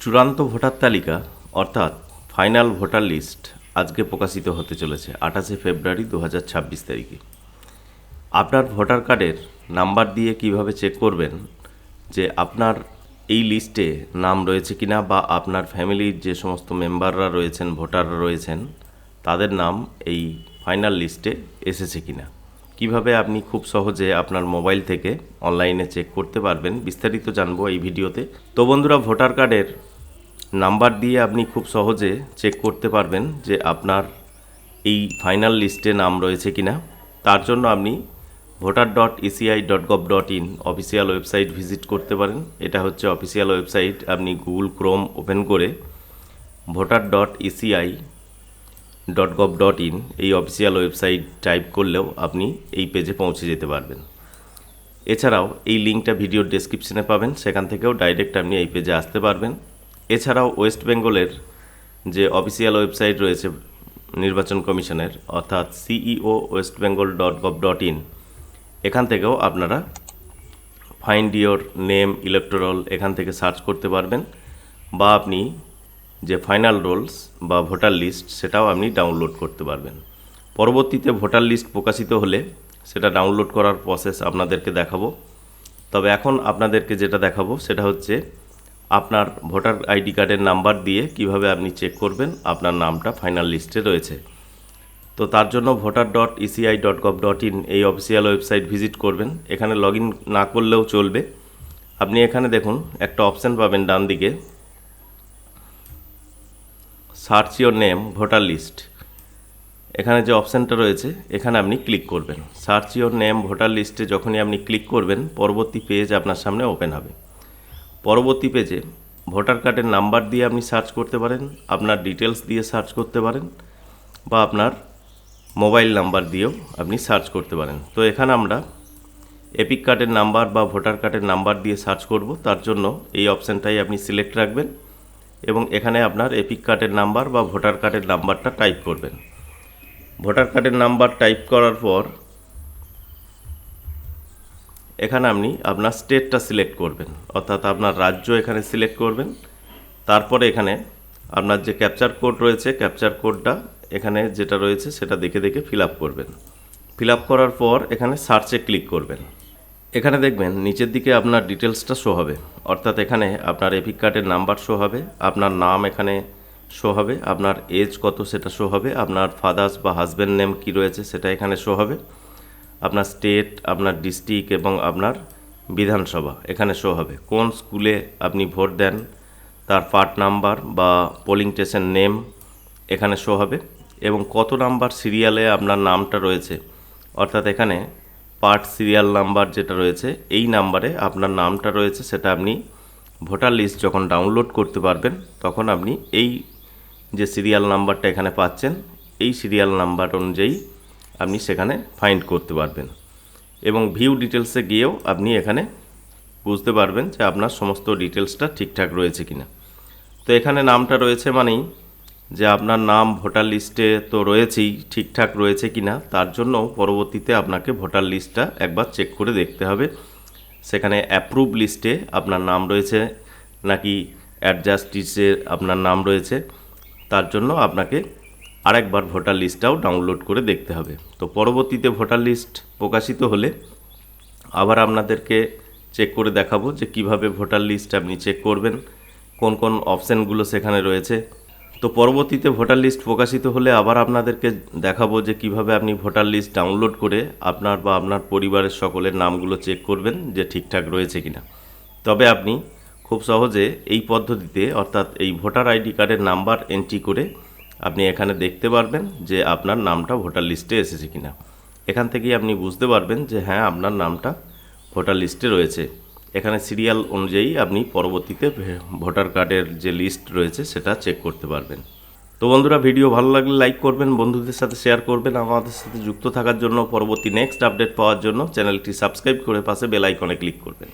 চূড়ান্ত ভোটার তালিকা অর্থাৎ ফাইনাল ভোটার লিস্ট আজকে প্রকাশিত হতে চলেছে 28 ফেব্রুয়ারি 2026 তারিখে। আপনার ভোটার কার্ডের নাম্বার দিয়ে কিভাবে চেক করবেন যে আপনার এই লিস্টে নাম রয়েছে কিনা, বা আপনার ফ্যামিলির যে সমস্ত মেম্বাররা রয়েছেন, ভোটাররা রয়েছেন, তাদের নাম এই ফাইনাল লিস্টে এসেছে কিনা, কিভাবে আপনি খুব সহজে আপনার মোবাইল থেকে অনলাইনে চেক করতে পারবেন, বিস্তারিত জানবো এই ভিডিওতে। তো বন্ধুরা, ভোটার কার্ডের নাম্বার দিয়ে আপনি খুব সহজে চেক করতে পারবেন যে আপনার এই ফাইনাল লিস্টে নাম রয়েছে কিনা। তার জন্য আপনি voter.eci.gov.in অফিসিয়াল ওয়েবসাইট ভিজিট করতে পারেন। এটা হচ্ছে অফিসিয়াল ওয়েবসাইট। আপনি গুগল ক্রোম ওপেন করে voter.eci.gov.in এই অফিসিয়াল ওয়েবসাইট টাইপ করলেও আপনি এই পেজে পৌঁছে যেতে পারবেন। এছাড়াও এই লিঙ্কটা ভিডিওর ডেসক্রিপশনে পাবেন, সেখান থেকেও ডাইরেক্ট আপনি এই পেজে আসতে পারবেন। এছাড়াও ওয়েস্ট বেঙ্গলের যে অফিসিয়াল ওয়েবসাইট রয়েছে নির্বাচন কমিশনের, অর্থাৎ ceo.westbengal.gov.in, এখান থেকেও আপনারা ফাইন্ড ইয়োর নেম ইলেক্টোরাল এখান থেকে সার্চ করতে পারবেন, বা আপনি যে ফাইনাল রোলস বা ভোটার লিস্ট সেটাও আপনি ডাউনলোড করতে পারবেন। পরবর্তীতে ভোটার লিস্ট প্রকাশিত হলে সেটা ডাউনলোড করার প্রসেস আপনাদেরকে দেখাবো। তবে এখন আপনাদেরকে যেটা দেখাবো সেটা হচ্ছে আপনার ভোটার আইডি কার্ডের নাম্বার দিয়ে কিভাবে আপনি চেক করবেন আপনার নামটা ফাইনাল লিস্টে রয়েছে। তো তার জন্য voter.eci.gov.in এই অফিসিয়াল ওয়েবসাইট ভিজিট করবেন। এখানে লগ ইন না করলেও চলবে। আপনি এখানে দেখুন একটা অপশান পাবেন ডান দিকে, search your name voter list. এখানে যে অপশানটা রয়েছে এখানে আপনি ক্লিক করবেন। সার্চ ইয়োর নেম ভোটার লিস্টে যখনই আপনি ক্লিক করবেন, পরবর্তী পেজ আপনার সামনে ওপেন হবে। পরবর্তী পেজে ভোটার কার্ডের নাম্বার দিয়ে আপনি সার্চ করতে পারেন, আপনার ডিটেলস দিয়ে সার্চ করতে পারেন, বা আপনার মোবাইল নাম্বার দিয়েও আপনি সার্চ করতে পারেন। তো এখানে আমরা এপিক কার্ডের নাম্বার বা ভোটার কার্ডের নাম্বার দিয়ে সার্চ করব। তার জন্য এই অপশানটাই আপনি সিলেক্ট রাখবেন এবং এখানে আপনার এপিক কার্ডের নাম্বার বা ভোটার কার্ডের নাম্বারটা টাইপ করবেন। ভোটার কার্ডের নাম্বার টাইপ করার পর এখানে আপনি আপনার স্টেটটা সিলেক্ট করবেন, অর্থাৎ আপনার রাজ্য এখানে সিলেক্ট করবেন। তারপরে এখানে আপনার যে ক্যাপচার কোড রয়েছে, ক্যাপচার কোডটা এখানে যেটা রয়েছে সেটা দেখে দেখে ফিল আপ করবেন। ফিল আপ করার পর এখানে সার্চে ক্লিক করবেন। এখানে দেখবেন নিচের দিকে আপনার ডিটেলসটা শো হবে, অর্থাৎ এখানে আপনার এপিক কার্ডের নাম্বার শো হবে, আপনার নাম এখানে শো হবে, আপনার এজ কত সেটা শো হবে, আপনার ফাদার্স বা হাজব্যান্ড নেম কী রয়েছে সেটা এখানে শো হবে, আপনার স্টেট, আপনার ডিস্ট্রিক্ট এবং আপনার বিধানসভা এখানে শো হবে, কোন স্কুলে আপনি ভোট দেন তার পার্ট নাম্বার বা পোলিং স্টেশন নেম এখানে শো হবে, এবং কত নাম্বার সিরিয়ালে আপনার নামটা রয়েছে, অর্থাৎ এখানে পার্ট সিরিয়াল নাম্বার যেটা রয়েছে এই নাম্বারে আপনার নামটা রয়েছে, সেটা আপনি ভোটার লিস্ট যখন ডাউনলোড করতে পারবেন তখন আপনি এই যে সিরিয়াল নাম্বারটা এখানে পাচ্ছেন এই সিরিয়াল নাম্বার অনুযায়ী আপনি সেখানে ফাইন্ড করতে পারবেন, এবং ভিউ ডিটেলসে গিয়েও আপনি এখানে বুঝতে পারবেন যে আপনার সমস্ত ডিটেলসটা ঠিকঠাক রয়েছে কিনা। তো এখানে নামটা রয়েছে মানেই যে আপনার নাম ভোটার লিস্টে তো রয়েছেই, ঠিকঠাক রয়েছে কিনা তার জন্য পরবর্তীতে আপনাকে ভোটার লিস্টটা একবার চেক করে দেখতে হবে সেখানে অ্যাপ্রুভ লিস্টে আপনার নাম রয়েছে নাকি অ্যাডজাস্ট লিস্টে আপনার নাম রয়েছে। তার জন্য আপনাকে আরেকবার ভোটার লিস্টটাও ডাউনলোড করে দেখতে হবে। তো পরবর্তীতে ভোটার লিস্ট প্রকাশিত হলে আবার আপনাদেরকে চেক করে দেখাবো যে কিভাবে ভোটার লিস্ট আপনি চেক করবেন, কোন কোন অপশানগুলো সেখানে রয়েছে। তো পরবর্তীতে ভোটার লিস্ট প্রকাশিত হলে আবার আপনাদেরকে দেখাবো যে কিভাবে আপনি ভোটার লিস্ট ডাউনলোড করে আপনার বা আপনার পরিবারের সকলের নামগুলো চেক করবেন যে ঠিকঠাক রয়েছে কিনা। তবে আপনি খুব সহজে এই পদ্ধতিতে, অর্থাৎ এই ভোটার আইডি কার্ডের নাম্বার এন্ট্রি করে আপনি এখানে দেখতে পারবেন যে আপনার নামটা ভোটার লিস্টে এসেছে কিনা। এখান থেকেই আপনি বুঝতে পারবেন যে হ্যাঁ আপনার নামটা ভোটার লিস্টে রয়েছে। এখানে সিরিয়াল অনুযায়ী আপনি পরবর্তীতে ভোটার কার্ডের যে লিস্ট রয়েছে সেটা চেক করতে পারবেন। তো বন্ধুরা, ভিডিও ভালো লাগলে লাইক করবেন, বন্ধুদের সাথে শেয়ার করবেন। আমাদের সাথে যুক্ত থাকার জন্য, পরবর্তী নেক্সট আপডেট পাওয়ার জন্য চ্যানেলটি সাবস্ক্রাইব করে পাশে বেল আইকনে ক্লিক করবেন।